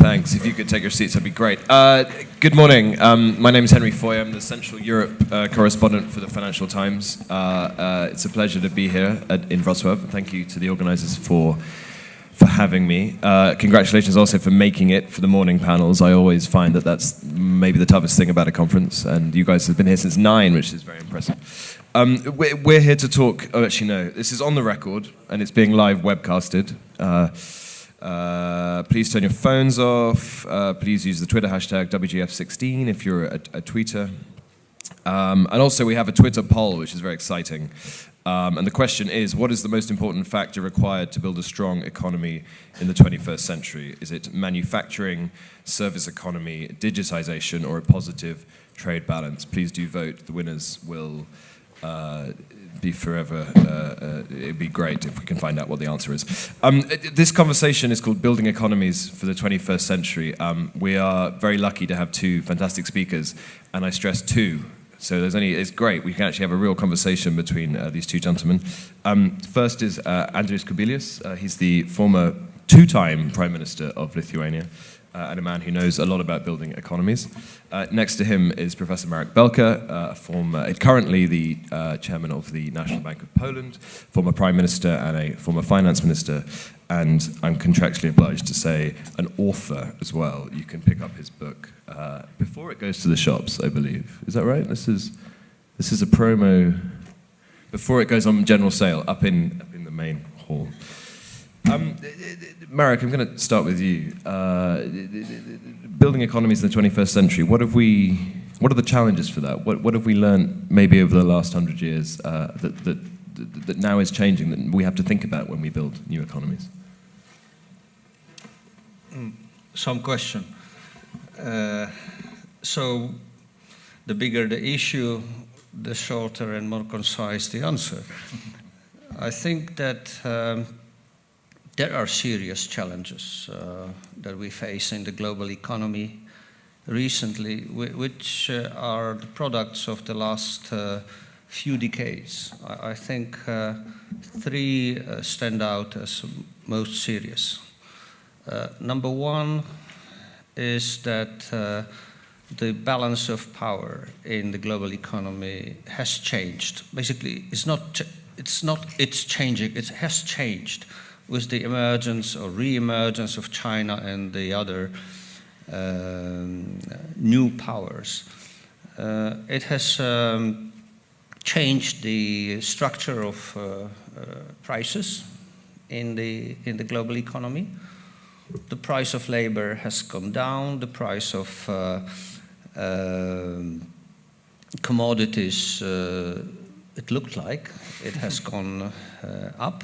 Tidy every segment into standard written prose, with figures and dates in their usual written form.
Thanks. If you could take your seats, that'd be great. Good morning. My name is Henry Foy. I'm the Central Europe correspondent for the Financial Times. It's a pleasure to be here in Wroclaw. Thank you to the organisers for having me. Congratulations also for making it for the morning panels. I always find that that's maybe the toughest thing about a conference, and you guys have been here since 9, which is very impressive. We're here to talk. Oh, actually, no. This is on the record, and it's being live webcasted. Please turn your phones off. Please use the Twitter hashtag WGF16 if you're a tweeter. And also we have a Twitter poll, which is very exciting. And the question is, what is the most important factor required to build a strong economy in the 21st century? Is it manufacturing, service economy, digitization, or a positive trade balance? Please do vote. The winners will be forever. It'd be great if we can find out what the answer is. This conversation is called Building Economies for the 21st Century. We are very lucky to have two fantastic speakers, and I stress two. So it's great. We can actually have a real conversation between these two gentlemen. First is Andrius Kubilius. He's the former two-time Prime Minister of Lithuania, and a man who knows a lot about building economies. Next to him is Professor Marek Belka, currently the chairman of the National Bank of Poland, former Prime Minister and a former Finance Minister, and I'm contractually obliged to say an author as well. You can pick up his book before it goes to the shops, I believe. Is that right? This is a promo before it goes on general sale up in the main hall. Marek, I'm going to start with you. Building economies in the 21st century, what are the challenges for that? What have we learned maybe over the last 100 years that now is changing, that we have to think about when we build new economies? Some question. So the bigger the issue, the shorter and more concise the answer. I think that there are serious challenges that we face in the global economy recently, which are the products of the last few decades. I think three stand out as most serious. Number one is that the balance of power in the global economy has changed. Basically, it's changing, it has changed with the emergence or re-emergence of China and the other new powers. It has changed the structure of prices in the global economy. The price of labor has gone down. The price of commodities, it looked like it has gone up.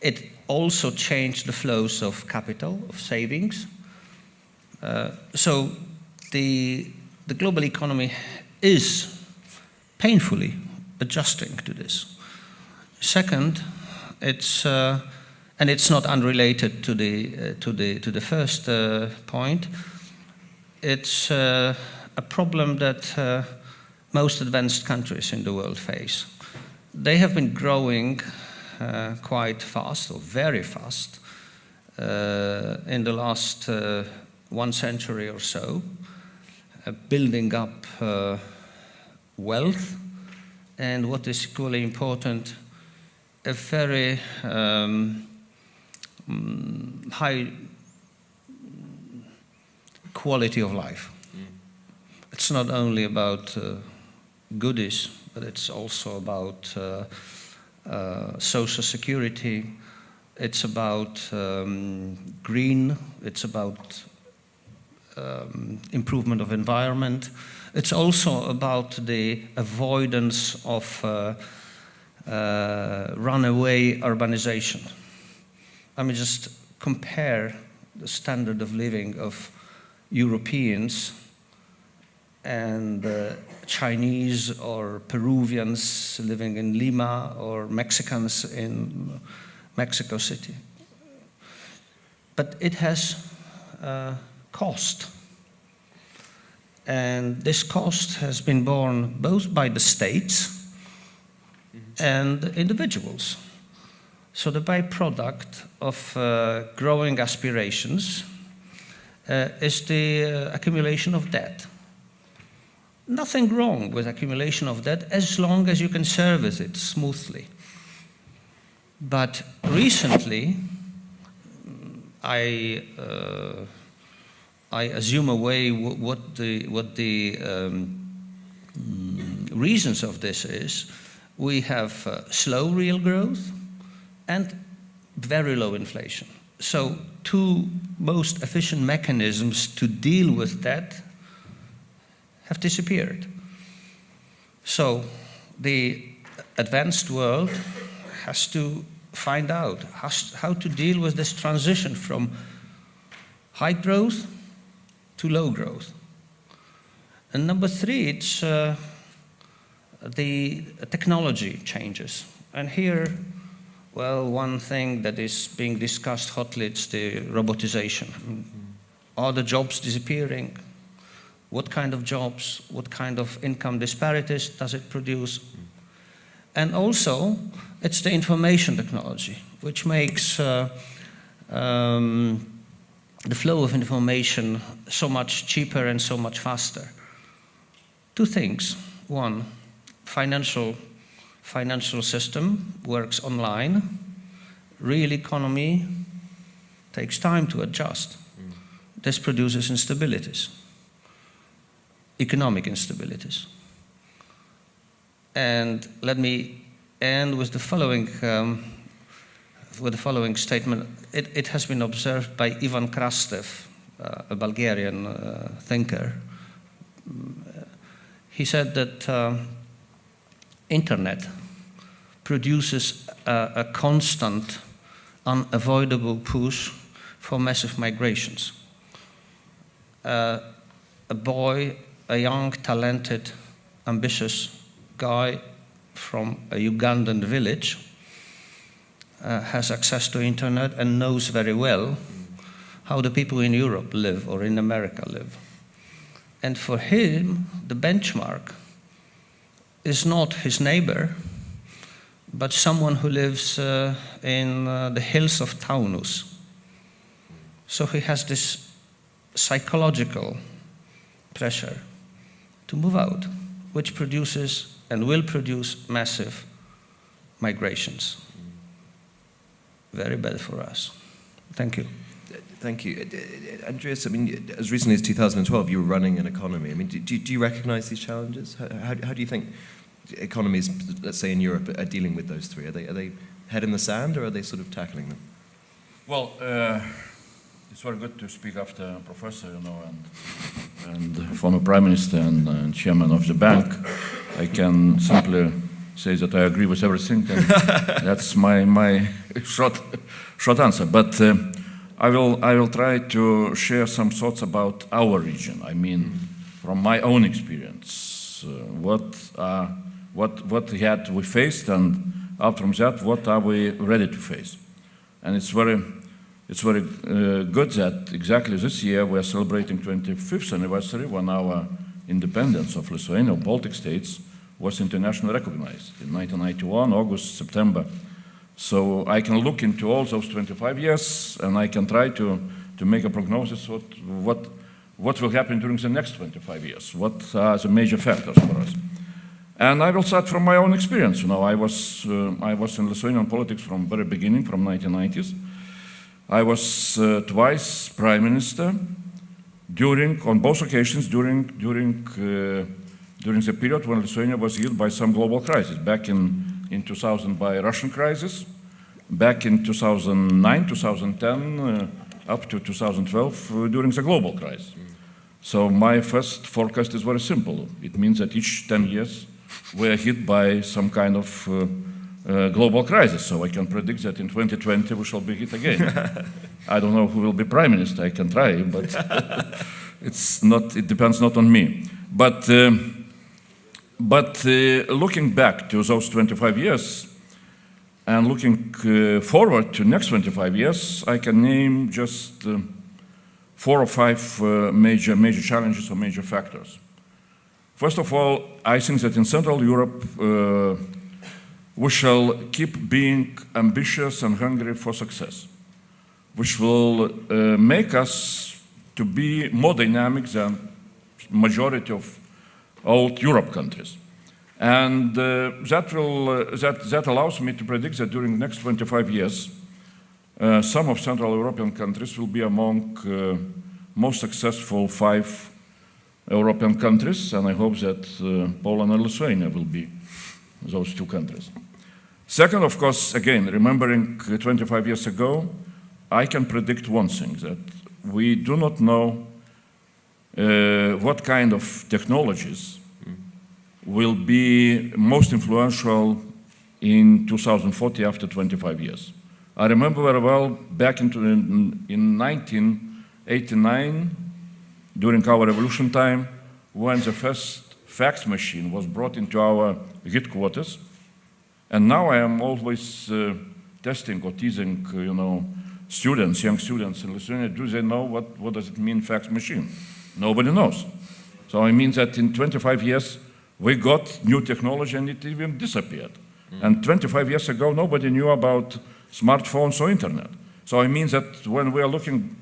It also changed the flows of capital, of savings. So the global economy is painfully adjusting to this. Second, it's not unrelated to the first point. It's a problem that most advanced countries in the world face. They have been growing quite fast, or very fast, in the last 1 century or so, building up wealth, and what is equally important, a very high quality of life. It's not only about goodies, but it's also about social security, it's about green, it's about improvement of environment. It's also about the avoidance of runaway urbanization. I mean, just compare the standard of living of Europeans and Chinese or Peruvians living in Lima or Mexicans in Mexico City. But it has cost. And this cost has been borne both by the states and individuals. So the byproduct of growing aspirations is the accumulation of debt. Nothing wrong with accumulation of debt as long as you can service it smoothly. But recently, I assume away what the reasons of this is. We have slow real growth and very low inflation. So two most efficient mechanisms to deal with that have disappeared. So the advanced world has to find out how to deal with this transition from high growth to low growth. And number three, it's the technology changes. And here, well, one thing that is being discussed hotly, it's the robotization. Are the jobs disappearing? What kind of jobs? What kind of income disparities does it produce? And also, it's the information technology, which makes the flow of information so much cheaper and so much faster. Two things. One, financial system works online. Real economy takes time to adjust. This produces instabilities, economic instabilities. And let me end with the following statement. It has been observed by Ivan Krastev, a Bulgarian thinker. He said that internet produces a constant, unavoidable push for massive migrations. A young, talented, ambitious guy from a Ugandan village has access to internet and knows very well how the people in Europe live or in America live. And for him, the benchmark is not his neighbor, but someone who lives in the hills of Taunus. So he has this psychological pressure to move out, which produces and will produce massive migrations. Very bad for us. Thank you. Thank you. Andreas, I mean, as recently as 2012, you were running an economy. I mean, do you recognize these challenges? How do you think economies, let's say in Europe, are dealing with those three? Are they head in the sand, or are they sort of tackling them? Well, it's very good to speak after a professor, and former prime minister and chairman of the bank. I can simply say that I agree with everything, and that's my short answer. But I will try to share some thoughts about our region. I mean, from my own experience, what yet we faced, and out from that, what are we ready to face? And it's very good that exactly this year we are celebrating 25th anniversary when our independence of Lithuania, Baltic states, was internationally recognized in 1991, August, September. So I can look into all those 25 years, and I can try to make a prognosis what will happen during the next 25 years. What are the major factors for us? And I will start from my own experience. I was in Lithuanian politics from very beginning, from 1990s. I was twice prime minister on both occasions during the period when Lithuania was hit by some global crisis. Back in 2000 by Russian crisis, back in 2009, 2010, up to 2012 during the global crisis. So my first forecast is very simple. It means that each 10 years we are hit by some kind of global crisis. So I can predict that in 2020 we shall be hit again. I don't know who will be prime minister. I can try, but it depends not on me. But looking back to those 25 years and looking forward to next 25 years, I can name just 4 or 5 major challenges or major factors. First of all, I think that in Central Europe, we shall keep being ambitious and hungry for success, which will make us to be more dynamic than majority of old Europe countries. And that allows me to predict that during the next 25 years, some of Central European countries will be among most successful 5 European countries, and I hope that Poland and Lithuania will be those 2 countries. Second, of course, again, remembering 25 years ago, I can predict one thing, that we do not know what kind of technologies will be most influential in 2040 after 25 years. I remember very well back in 1989, during our revolution time, when the first fax machine was brought into our headquarters. And now I am always testing or teasing, students, young students in Lithuania, do they know what does it mean, fax machine? Nobody knows. So I mean that in 25 years, we got new technology and it even disappeared. And 25 years ago, nobody knew about smartphones or internet. So I mean that when we are looking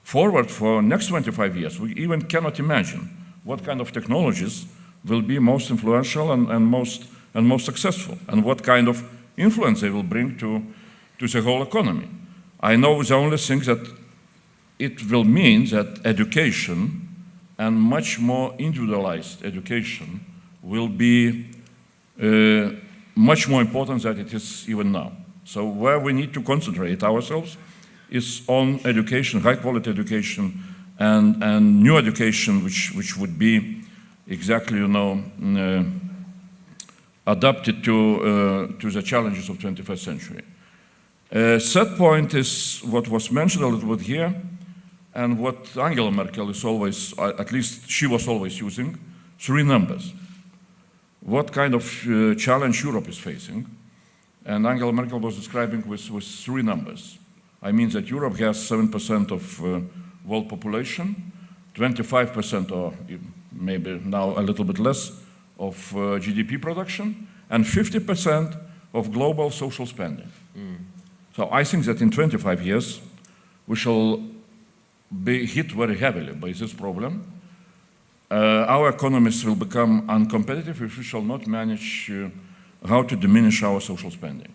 forward for next 25 years, we even cannot imagine what kind of technologies will be most influential and most successful, and what kind of influence they will bring to the whole economy. I know the only thing that it will mean that education and much more individualized education will be much more important than it is even now. So where we need to concentrate ourselves is on education, high quality education, and new education, which would be exactly, adapted to the challenges of 21st century. Third point is what was mentioned a little bit here, and what Angela Merkel is always, at least she was always using, 3 numbers. What kind of challenge Europe is facing? And Angela Merkel was describing with 3 numbers. I mean that Europe has 7% of world population, 25% or maybe now a little bit less of GDP production, and 50% of global social spending. So I think that in 25 years, we shall be hit very heavily by this problem. Our economies will become uncompetitive if we shall not manage how to diminish our social spending.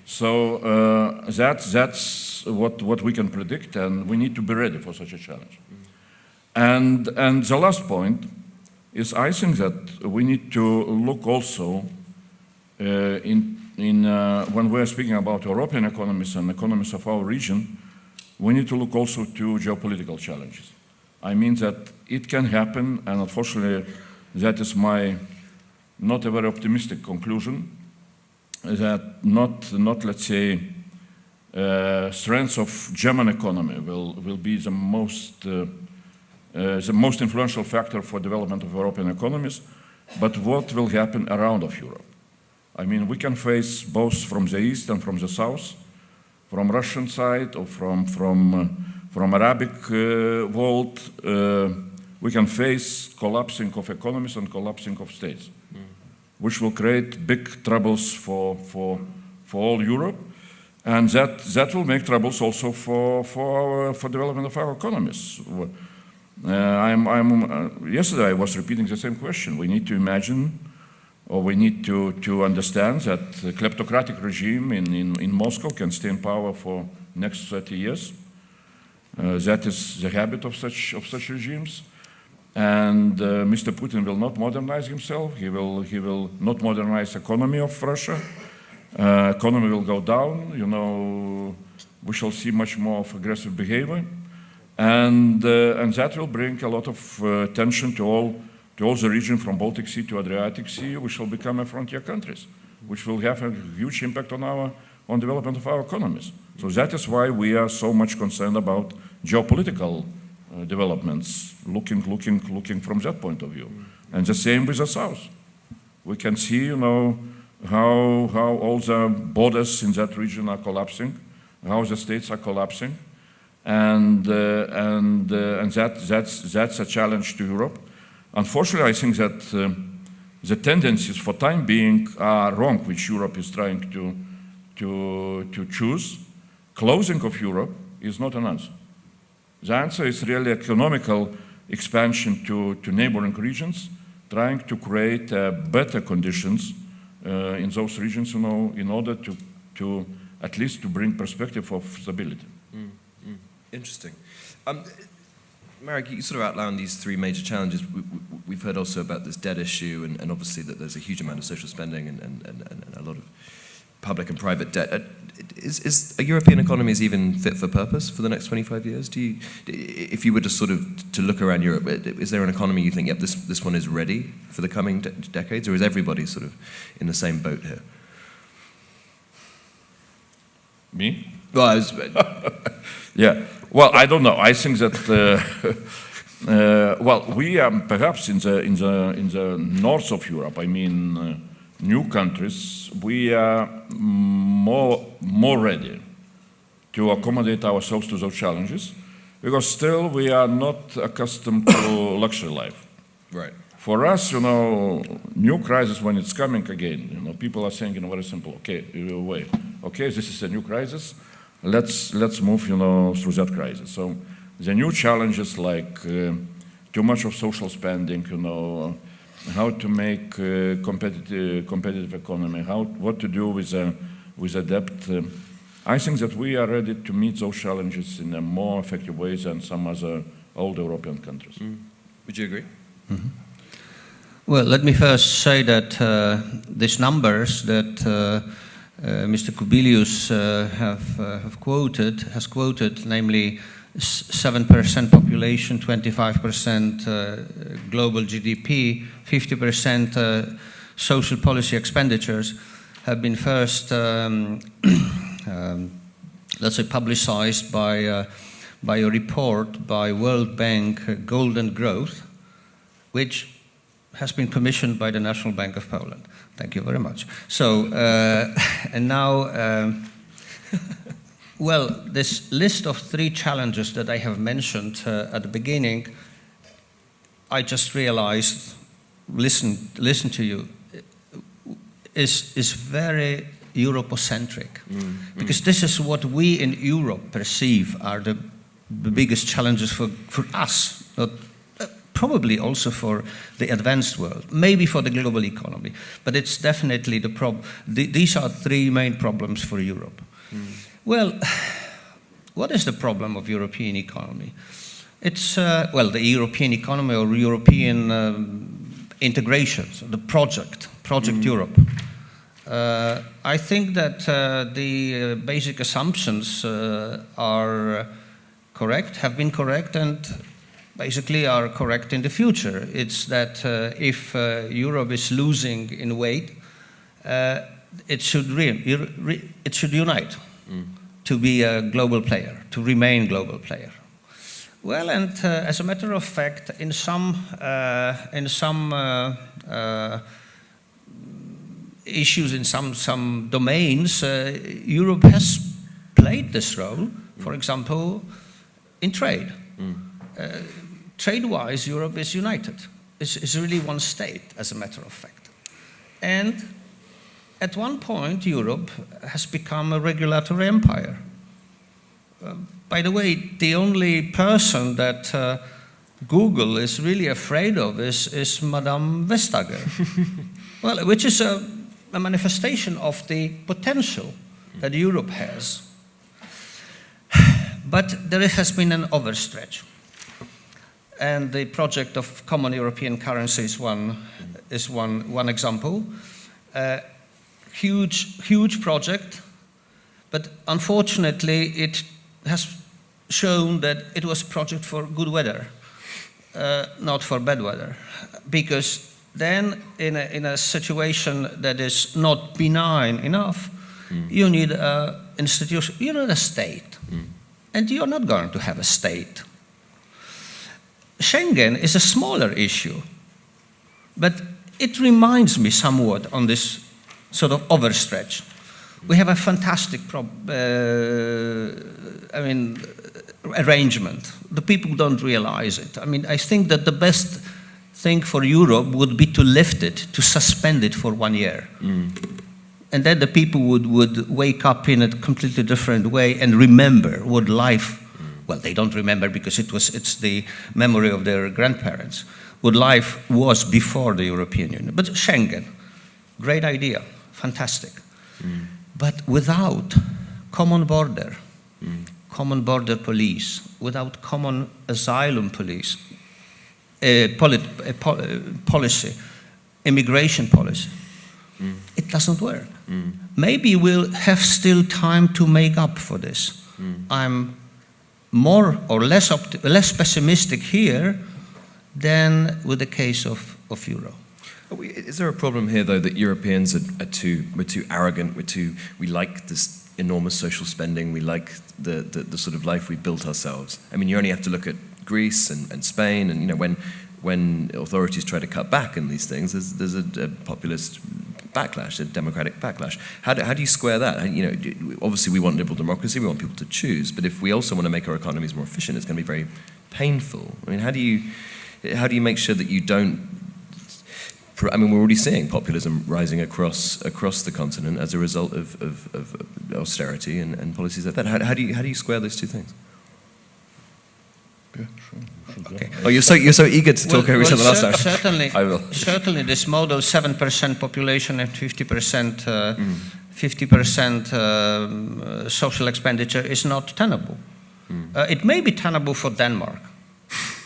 So that's what we can predict, and we need to be ready for such a challenge. And the last point is, I think that we need to look also when we're speaking about European economies and economies of our region, we need to look also to geopolitical challenges. I mean that it can happen, and unfortunately that is my not a very optimistic conclusion, that not let's say, strength of German economy will be the most influential factor for development of European economies, but what will happen around of Europe. I mean, we can face both from the east and from the south, from Russian side or from Arabic world, we can face collapsing of economies and collapsing of states, which will create big troubles for all Europe, and that will make troubles also for development of our economies. Yesterday I was repeating the same question. We need to imagine, or we need to understand that the kleptocratic regime in Moscow can stay in power for next 30 years. That is the habit of such regimes. And Mr. Putin will not modernize himself. He will not modernize the economy of Russia. Economy will go down. We shall see much more of aggressive behavior, and that will bring a lot of tension to all the region from Baltic Sea to Adriatic Sea. We shall become a frontier countries, which will have a huge impact on development of our economies. So that is why we are so much concerned about geopolitical developments, looking from that point of view. And the same with the south. We can see, how all the borders in that region are collapsing, how the states are collapsing, and that's a challenge to Europe. Unfortunately, I think that the tendencies for time being are wrong, which Europe is trying to choose. Closing of Europe is not an answer. The answer is really economical expansion to neighboring regions, trying to create better conditions in those regions, in order to at least to bring perspective of stability. Interesting. Marek, you sort of outlined these three major challenges. We've heard also about this debt issue, and obviously that there's a huge amount of social spending and a lot of public and private debt. Is a European economy even fit for purpose for the next 25 years? If you were to sort of to look around Europe, is there an economy you think, yep, this one is ready for the coming decades, or is everybody sort of in the same boat here? Me? Well, yeah. Well, I don't know. I think that well, we are perhaps in the north of Europe. I mean, new countries. We are more ready to accommodate ourselves to those challenges, because still we are not accustomed to luxury life. Right. For us, new crisis when it's coming again, people are saying, very simple. Okay, wait. Okay, this is a new crisis. Let's move, through that crisis. So the new challenges like too much of social spending, how to make competitive economy, what to do with the debt. I think that we are ready to meet those challenges in a more effective way than some other old European countries. Would you agree? Mm-hmm. Well, let me first say that these numbers that Mr. Kubilius has quoted, namely 7% population, 25% global GDP, 50% social policy expenditures, have been first, let's say, publicized by a report by World Bank Golden Growth, which has been commissioned by the National Bank of Poland. Thank you very much. So, and now, well, this list of three challenges that I have mentioned at the beginning, I just realized, listen to you, is very Europocentric. Because this is what we in Europe perceive are the biggest challenges for us, not probably also for the advanced world, maybe for the global economy, but it's definitely these are three main problems for Europe. Well, what is the problem of European economy? It's, well, the European economy or European integration, so the Project Europe. I think that the basic assumptions are correct, have been correct, and basically are correct in the future. It's that if Europe is losing in weight, it should unite to be a global player, to remain global player. Well, and as a matter of fact, in some issues, in some domains, Europe has played this role. For example, in trade. Trade-wise, Europe is united. It's really one state, as a matter of fact. And at one point, Europe has become a regulatory empire. By the way, the only person that Google is really afraid of is Madame Vestager. Well, which is a manifestation of the potential that Europe has. But there has been an overstretch. And the project of common European currency is one example. Huge project, but unfortunately it has shown that it was a project for good weather, not for bad weather. Because then in a situation that is not benign enough, you need an institution, you need a state. And you're not going to have a state. Schengen is a smaller issue, but it reminds me somewhat on this sort of overstretch. We have a fantastic arrangement. The people don't realize it. I mean, I think that the best thing for Europe would be to lift it, to suspend it for 1 year. And then the people would wake up in a completely different way and remember what life, well, they don't remember because it's the memory of their grandparents, what life was before the European Union. But Schengen, great idea, fantastic. But without common border, common border police, without common asylum policy, immigration policy, it doesn't work. Maybe we'll have still time to make up for this. I'm more or less pessimistic here than with the case of Euro. Is there a problem here, though, that Europeans we're too arrogant, we like this enormous social spending, we like the sort of life we built ourselves? I mean, you only have to look at Greece and Spain, and when authorities try to cut back on these things, there's a populist backlash, a democratic backlash. How do you square that? Obviously we want liberal democracy, we want people to choose, but if we also want to make our economies more efficient, it's going to be very painful. I mean, how do you make sure that you don't? I mean, we're already seeing populism rising across the continent as a result of austerity and policies like that. How do you square those two things? Yeah, sure. Okay. Oh, you're so eager to talk over each other last time. Certainly, I will. Certainly, this model 7% population and 50% social expenditure is not tenable. It may be tenable for Denmark,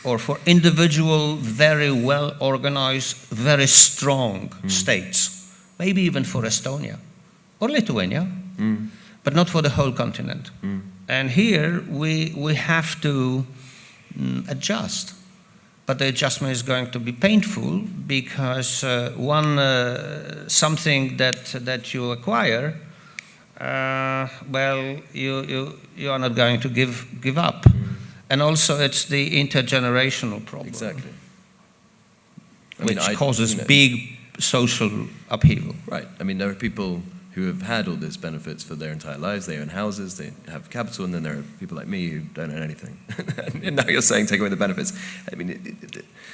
or for individual, very well organized, very strong states, maybe even for Estonia or Lithuania, but not for the whole continent. And here we have to adjust. But the adjustment is going to be painful because something that you acquire, well, you are not going to give up. And also it's the intergenerational problem. Exactly. Which causes big social upheaval. Right. I mean, there are people who have had all these benefits for their entire lives. They own houses, they have capital, and then there are people like me who don't own anything. And now you're saying take away the benefits. I mean,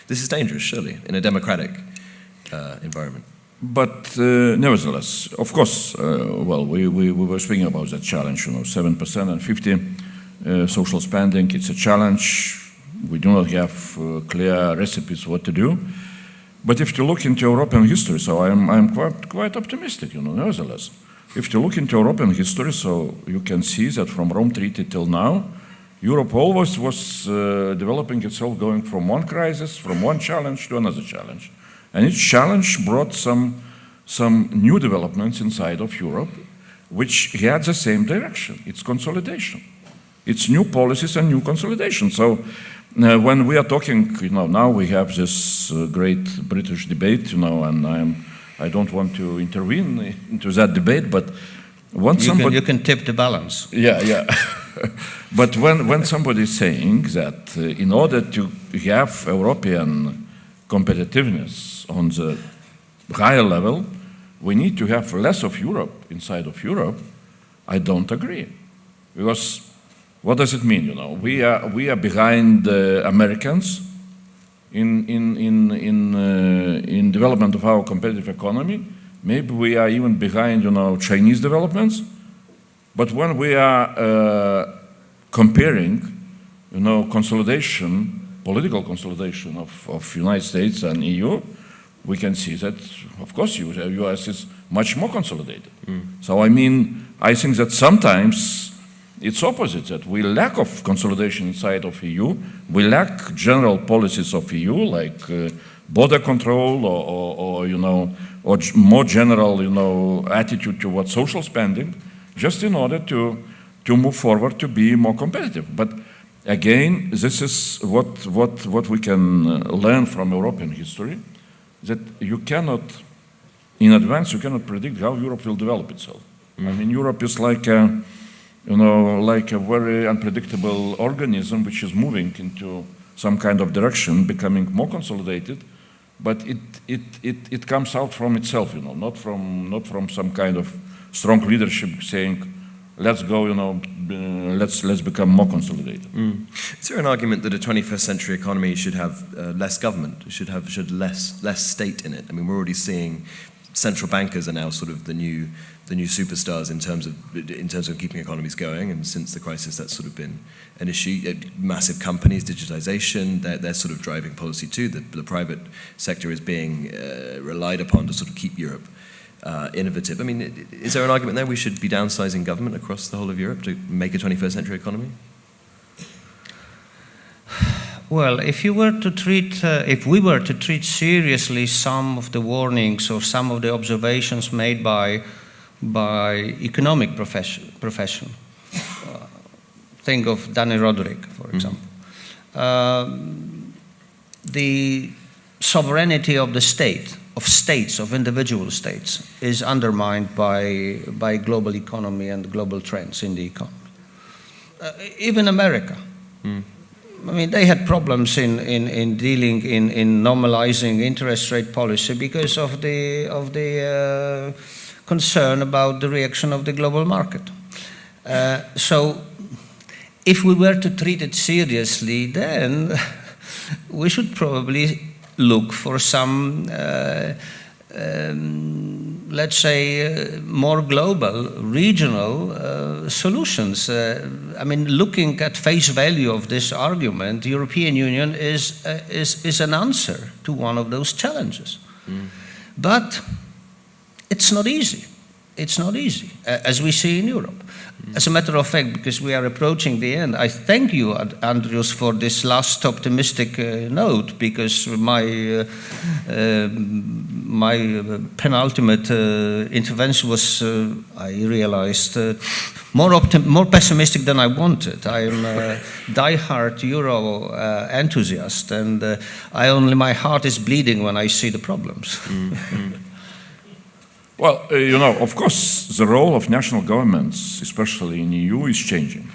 this is dangerous, surely, in a democratic environment. But nevertheless, of course, well, we were speaking about that challenge, 7% and 50 social spending. It's a challenge. We do not have clear recipes what to do. But if you look into European history, so I'm quite optimistic, nevertheless. If you look into European history, so you can see that from Rome Treaty till now, Europe always was developing itself, going from one crisis, from one challenge to another challenge. And each challenge brought some new developments inside of Europe, which had the same direction. It's consolidation. It's new policies and new consolidation. So when we are talking, now we have this great British debate, and I don't want to intervene into that debate, but you can tip the balance. Yeah. But when somebody is saying that in order to have European competitiveness on the higher level, we need to have less of Europe inside of Europe, I don't agree. Because what does it mean? We are behind the Americans in development of our competitive economy. Maybe we are even behind, Chinese developments. But when we are comparing, consolidation, political consolidation of United States and EU, we can see that, of course, US is much more consolidated. So I think that sometimes it's opposite, that we lack of consolidation inside of EU. We lack general policies of EU, like border control or more general, attitude toward social spending, just in order to move forward to be more competitive. But again, this is what we can learn from European history, that you cannot, in advance, you cannot predict how Europe will develop itself. Europe is like a very unpredictable organism which is moving into some kind of direction, becoming more consolidated, but it comes out from itself, not from some kind of strong leadership saying, let's go, let's become more consolidated. Is there an argument that a 21st century economy should have less government, should less state in it? I mean, we're already seeing central bankers are now sort of the new superstars in terms of keeping economies going, and since the crisis that's sort of been an issue. Massive companies, digitization, they're sort of driving policy too. The private sector is being relied upon to sort of keep Europe innovative. I mean, is there an argument there we should be downsizing government across the whole of Europe to make a 21st century economy? Well, if we were to treat seriously some of the warnings or some of the observations made by economic profession, think of Danny Roderick, for example. The sovereignty of the state, of individual states, is undermined by global economy and global trends in the economy. Even America. I mean, they had problems in dealing in normalizing interest rate policy because of the concern about the reaction of the global market. So, if we were to treat it seriously, then we should probably look for some, let's say, more global, regional solutions. I mean, looking at face value of this argument, the European Union is an answer to one of those challenges. But it's not easy. It's not easy, as we see in Europe. As a matter of fact, because we are approaching the end, I thank you, Andrius, for this last optimistic note, because my penultimate intervention was, I realized, more pessimistic than I wanted. I am a die-hard Euro enthusiast, and my heart is bleeding when I see the problems. Well, of course, the role of national governments, especially in EU, is changing.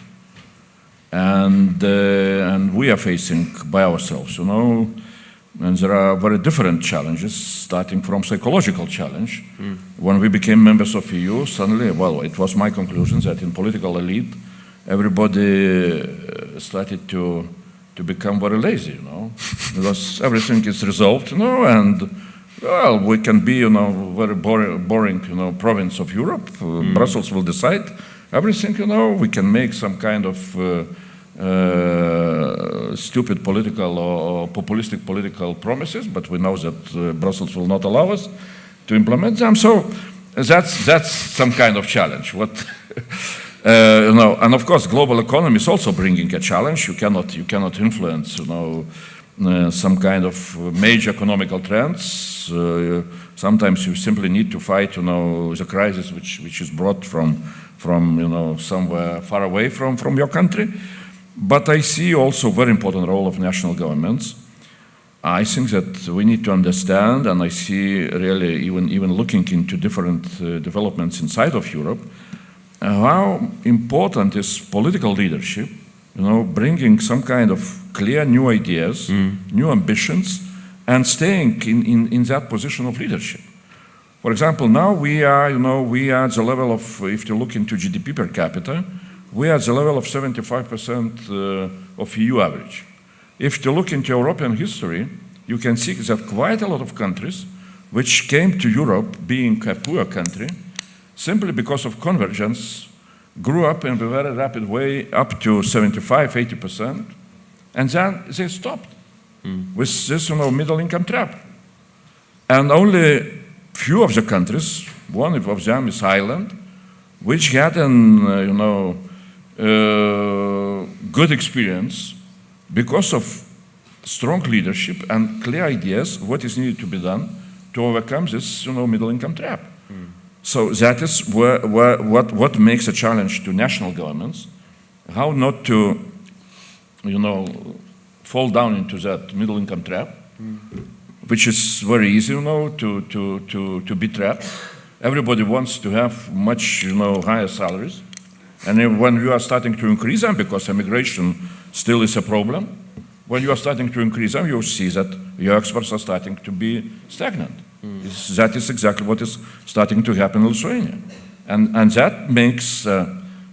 And we are facing by ourselves, and there are very different challenges, starting from psychological challenge. When we became members of EU, suddenly, well, it was my conclusion that in political elite, everybody started to become very lazy, because everything is resolved, and well, we can be, very boring, province of Europe. Brussels will decide everything, We can make some kind of stupid political or populistic political promises, but we know that Brussels will not allow us to implement them. So that's some kind of challenge. And of course, global economy is also bringing a challenge. You cannot influence, some kind of major economical trends. Sometimes you simply need to fight, the crisis which is brought from somewhere far away from your country. But I see also very important role of national governments. I think that we need to understand, and I see really even looking into different developments inside of Europe, how important is political leadership, bringing some kind of clear new ideas, new ambitions, and staying in that position of leadership. For example, now we are at the level of, if you look into GDP per capita, we are at the level of 75% of EU average. If you look into European history, you can see that quite a lot of countries which came to Europe being a poor country, simply because of convergence, grew up in a very rapid way up to 75–80%, and then they stopped with this middle income trap. And only few of the countries, one of them is Ireland, which had good experience because of strong leadership and clear ideas what is needed to be done to overcome this middle income trap. So that is what makes a challenge to national governments, how not to fall down into that middle income trap, which is very easy to be trapped. Everybody wants to have much higher salaries, and when you are starting to increase them, because immigration still is a problem, when you are starting to increase them, you see that your exports are starting to be stagnant. That is exactly what is starting to happen in Lithuania. And that makes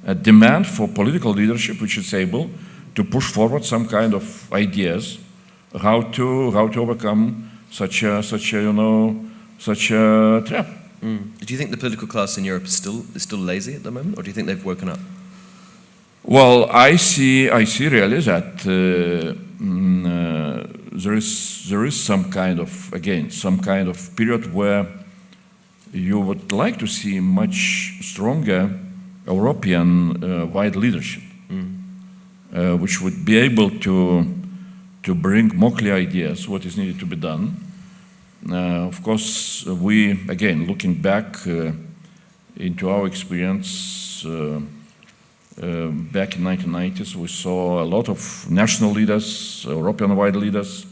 a demand for political leadership which is able to push forward some kind of ideas how to overcome such a trap. Do you think the political class in Europe is still lazy at the moment, or do you think they've woken up? Well, I see really that there is some kind of period where you would like to see much stronger European wide leadership, which would be able to bring more clear ideas what is needed to be done. Of course, we again looking back into our experience. Back in 1990s, we saw a lot of national leaders, European-wide leaders,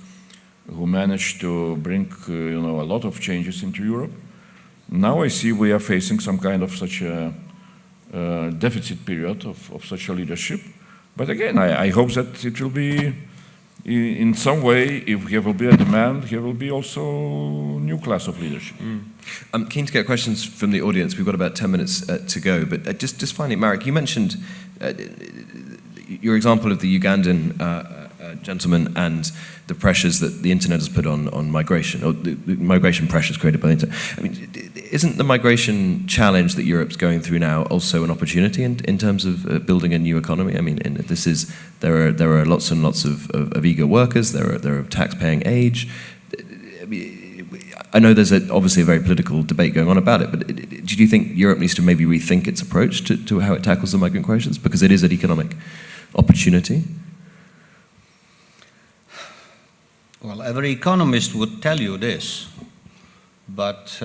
who managed to bring, a lot of changes into Europe. Now I see we are facing some kind of such a deficit period of such a leadership. But again, I hope that it will be, in some way, if there will be a demand, there will be also new class of leadership. I'm keen to get questions from the audience. We've got about 10 minutes to go. But just finally, Marek, you mentioned your example of the Ugandan gentleman and the pressures that the internet has put on migration, or the migration pressures created by the internet. I mean, isn't the migration challenge that Europe's going through now also an opportunity in terms of building a new economy? I mean, there are lots and lots of eager workers. There are tax-paying age. I know there's obviously a very political debate going on about it, but do you think Europe needs to maybe rethink its approach to how it tackles the migrant crisis, because it is an economic opportunity? Well, every economist would tell you this, but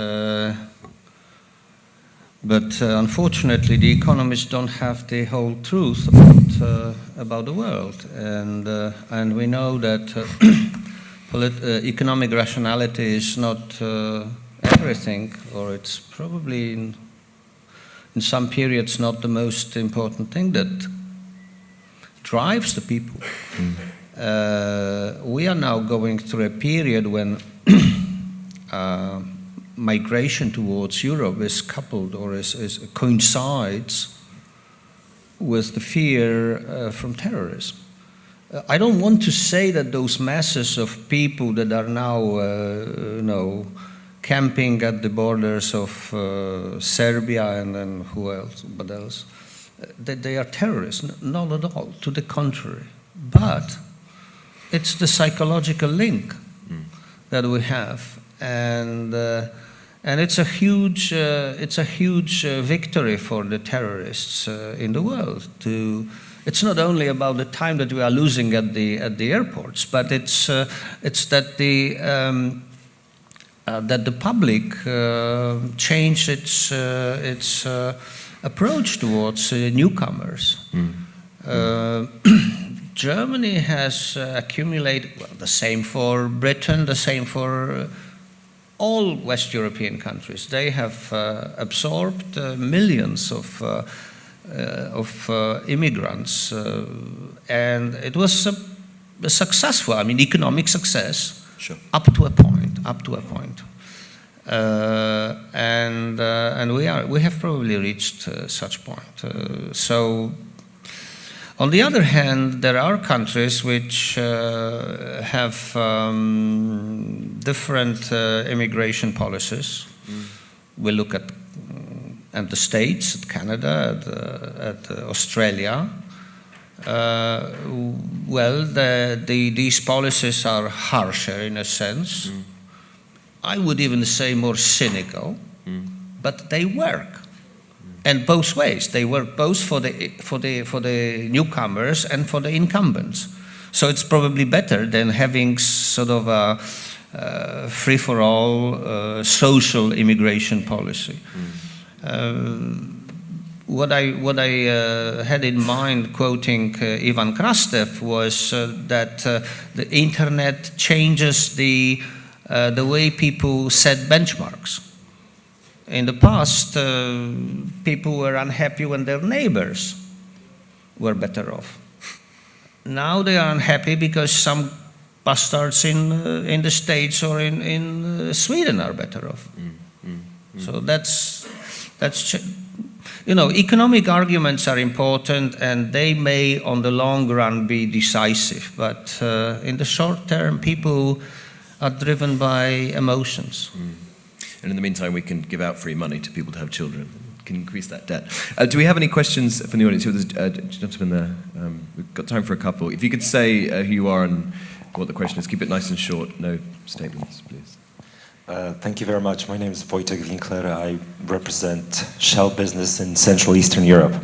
unfortunately, the economists don't have the whole truth about the world, and we know that economic rationality is not everything, or it's probably in some periods not the most important thing that drives the people. We are now going through a period when migration towards Europe is coupled or coincides with the fear from terrorism. I don't want to say that those masses of people that are now, camping at the borders of Serbia and then what else, that they are terrorists. Not at all. To the contrary. But it's the psychological link that we have, and it's a huge victory for the terrorists in the world. It's not only about the time that we are losing at the airports, but it's that the public changed its approach towards newcomers. Germany has accumulated, the same for Britain, the same for all West European countries. They have absorbed millions of immigrants, and it was a successful, economic success, sure, up to a point. And we have probably reached such point. So, on the other hand, there are countries which have different immigration policies. We look at the States, at Canada, at Australia. These policies are harsher in a sense. I would even say more cynical, but they work. And both ways, they work both for the newcomers and for the incumbents. So it's probably better than having sort of a free-for-all social immigration policy. What I had in mind, quoting Ivan Krastev, was that the internet changes the way people set benchmarks. In the past, people were unhappy when their neighbors were better off. Now they are unhappy because some bastards in the States or in Sweden are better off. So that's You know, economic arguments are important and they may on the long run be decisive, but in the short term people are driven by emotions. And in the meantime, we can give out free money to people to have children. Can increase that debt. Do we have any questions from the audience? There's a gentleman there. We've got time for a couple. If you could say who you are and what the question is, keep it nice and short. No statements, please. Thank you very much. My name is Wojtek Winkler. I represent Shell Business in Central Eastern Europe.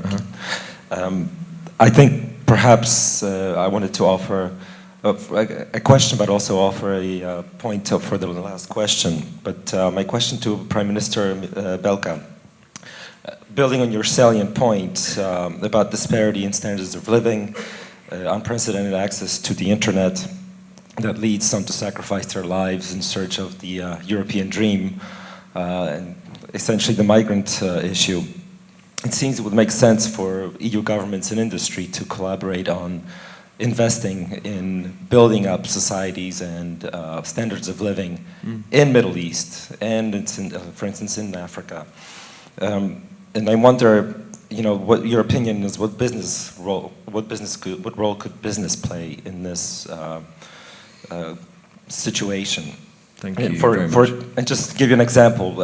I think perhaps I wanted to offer a question, but also offer a point for the last question. But my question to Prime Minister Belka, building on your salient point about disparity in standards of living, unprecedented access to the internet, that leads some to sacrifice their lives in search of the European dream, and essentially the migrant issue. It seems it would make sense for EU governments and industry to collaborate on investing in building up societies and standards of living in Middle East and, for instance, in Africa. And I wonder, you know, what your opinion is. What role could business play in this situation? Thank you very much. And just to give you an example,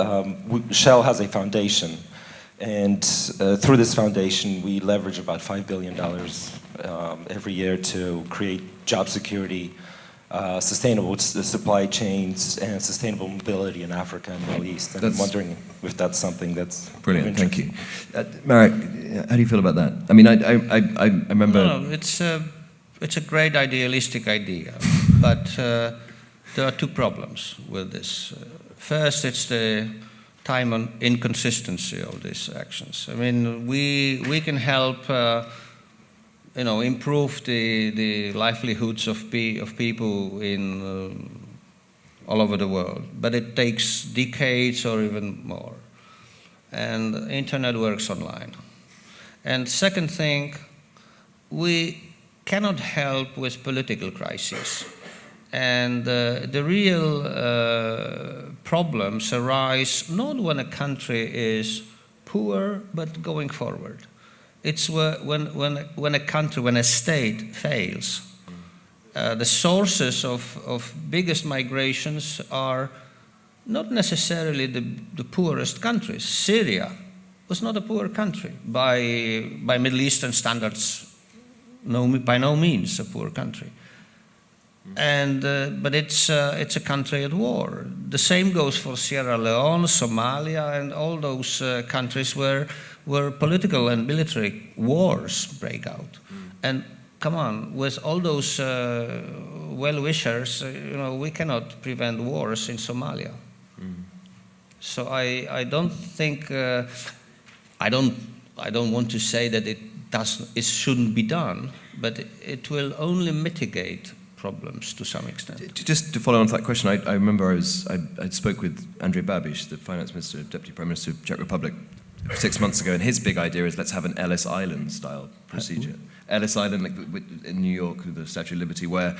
Shell has a foundation, and through this foundation we leverage about $5 billion every year to create job security, sustainable supply chains, and sustainable mobility in Africa and Middle East. And I'm wondering if that's something that's brilliant. Thank you, Marek. How do you feel about that? I mean, I remember. No, it's a great idealistic idea, but there are two problems with this. First, it's the time and inconsistency of these actions. I mean, we can help, you know, improve the livelihoods of people in all over the world, but it takes decades or even more. And the internet works online. And second thing, we cannot help with political crises. And the real problems arise not when a country is poor, but going forward. It's when a country, when a state fails. The sources of biggest migrations are not necessarily the poorest countries. Syria was not a poor country by Middle Eastern standards. By no means a poor country, and but it's a country at war. The same goes for Sierra Leone, Somalia, and all those countries where political and military wars break out. And come on, with all those well-wishers, you know, we cannot prevent wars in Somalia. So I don't think I don't want to say that it shouldn't be done, but it will only mitigate problems to some extent. Just to follow on to that question, I remember I spoke with Andrej Babiš, the finance minister, deputy prime minister of Czech Republic, 6 months ago, and his big idea is let's have an Ellis Island style procedure. Ellis Island, like in New York, the Statue of Liberty, where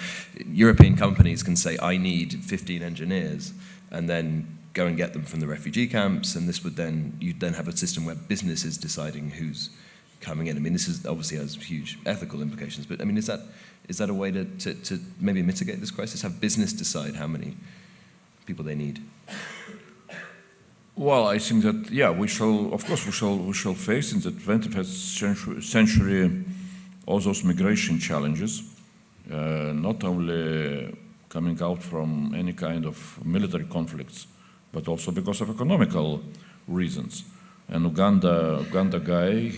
European companies can say, I need 15 engineers, and then go and get them from the refugee camps, and this would then, you'd then have a system where business is deciding who's coming in. I mean, this is obviously has huge ethical implications, but I mean, is that a way to maybe mitigate this crisis? Have business decide how many people they need? Well, I think that, yeah, we shall face in the 21st century all those migration challenges, not only coming out from any kind of military conflicts, but also because of economical reasons. And Uganda guy,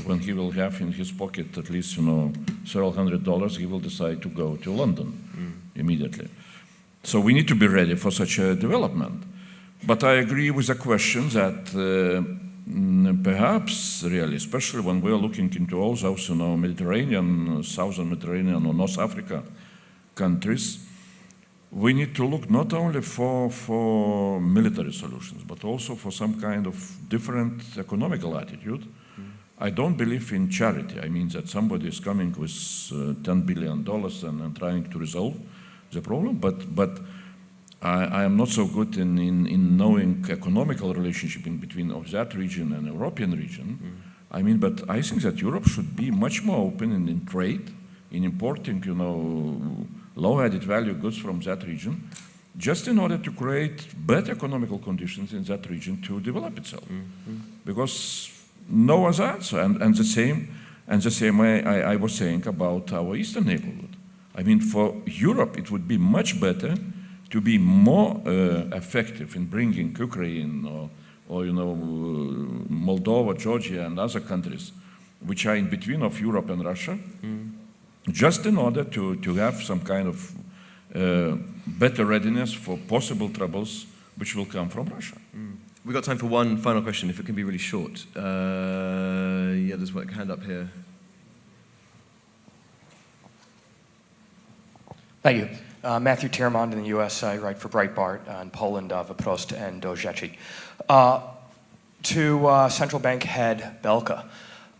when he will have in his pocket at least, you know, several $100s, he will decide to go to London immediately. So we need to be ready for such a development. But I agree with the question that perhaps really, especially when we are looking into all those, you know, Mediterranean, Southern Mediterranean or North Africa countries, we need to look not only for military solutions, but also for some kind of different economical attitude. I don't believe in charity. I mean that somebody is coming with $10 billion and trying to resolve the problem, but I am not so good in knowing economical relationship in between of that region and European region. I mean, but I think that Europe should be much more open in trade, in importing, low added value goods from that region, just in order to create better economical conditions in that region to develop itself. Because no other answer. And the same way I was saying about our eastern neighborhood. I mean, for Europe, it would be much better to be more effective in bringing Ukraine or Moldova, Georgia, and other countries which are in between of Europe and Russia, just in order to have some kind of better readiness for possible troubles which will come from Russia. We've got time for one final question, if it can be really short. Yeah, there's one hand up here. Thank you. Matthew Tiermond in the U.S. I write for Breitbart, in Poland, Wprost and Dojeci. To central bank head Belka.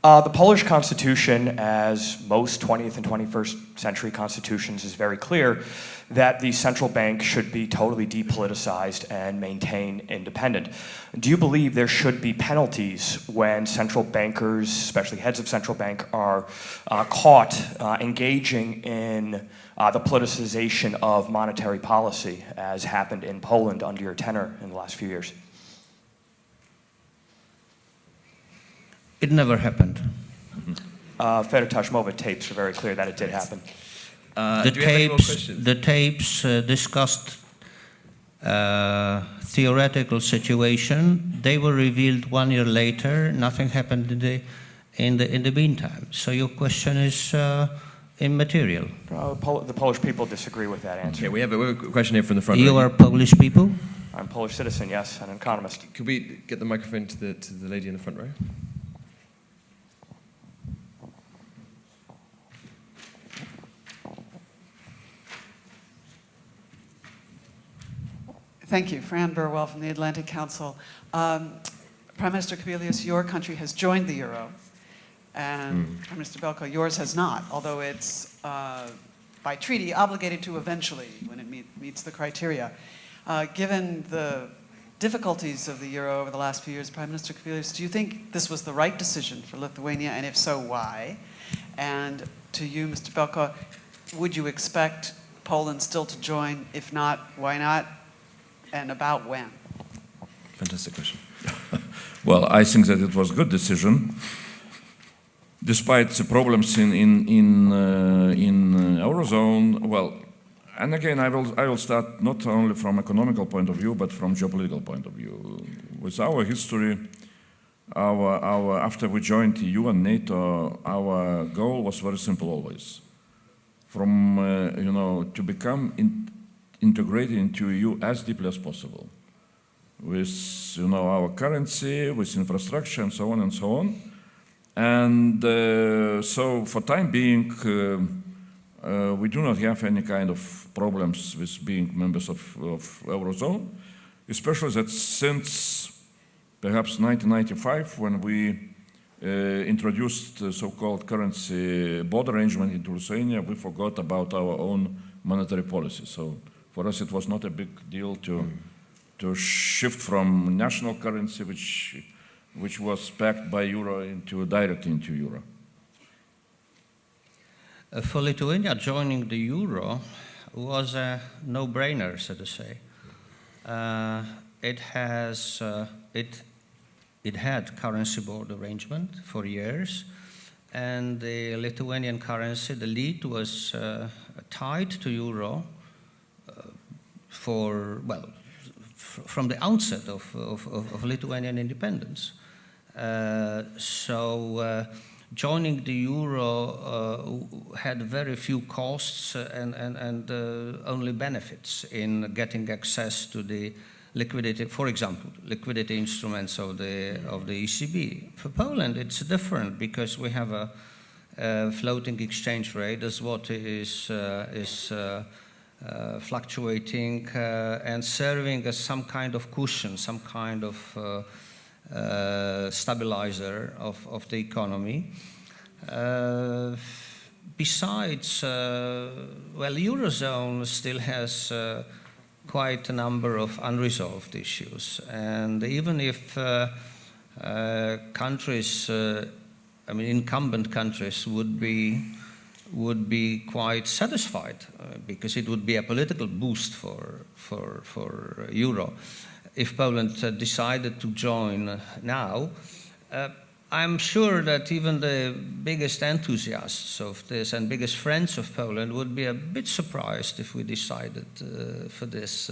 The Polish constitution, as most 20th and 21st century constitutions, is very clear that the central bank should be totally depoliticized and maintain independent. Do you believe there should be penalties when central bankers, especially heads of central bank, are caught engaging in the politicization of monetary policy, as happened in Poland under your tenure in the last few years? It never happened. Fedor Tashmova tapes are very clear that it did happen. The tapes discussed theoretical situation. They were revealed 1 year later. Nothing happened in the meantime. So your question is immaterial. The Polish people disagree with that answer. Okay, we have a question here from the front You row. are Polish people? I'm a Polish citizen, yes, an economist. Could we get the microphone to the lady in the front row? Thank you. Fran Burwell from the Atlantic Council. Prime Minister Kubilius, your country has joined the euro, and Prime Minister Belko, yours has not, although it's by treaty obligated to eventually when it meets the criteria. Given the difficulties of the euro over the last few years, Prime Minister Kubilius, do you think this was the right decision for Lithuania, and if so, why? And to you, Mr. Belko, would you expect Poland still to join? If not, why not? And about when? Fantastic question. Well, I think that it was a good decision, despite the problems in Eurozone. Well, and again, I will start not only from economical point of view, but from geopolitical point of view. With our history, after we joined EU and NATO, our goal was very simple always. From to become integrated into EU as deeply as possible, with our currency, with infrastructure, and so on and so on. And so, for time being, we do not have any kind of problems with being members of Eurozone, especially that since perhaps 1995, when we introduced the so-called currency board arrangement into Lithuania, we forgot about our own monetary policy. So for us, it was not a big deal to shift from national currency, which was backed by euro, directly into euro. For Lithuania, joining the euro was a no-brainer, so to say. It had currency board arrangement for years, and the Lithuanian currency, the lead was tied to euro from the outset of Lithuanian independence. So joining the euro had very few costs and only benefits in getting access to the liquidity, for example, liquidity instruments of the ECB. For Poland, it's different because we have a floating exchange rate. The zloty is fluctuating and serving as some kind of cushion, some kind of stabilizer of the economy. Besides, Eurozone still has quite a number of unresolved issues. And even if countries, incumbent countries would be quite satisfied because it would be a political boost for Euro. If Poland decided to join now, I'm sure that even the biggest enthusiasts of this and biggest friends of Poland would be a bit surprised if we decided for this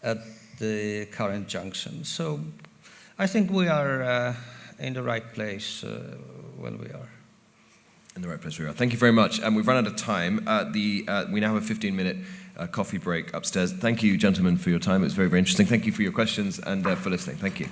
at the current junction. So I think we are in the right place when we are. In the right place we are. Thank you very much. And we've run out of time. We now have a 15-minute coffee break upstairs. Thank you, gentlemen, for your time. It was very, very interesting. Thank you for your questions and for listening. Thank you.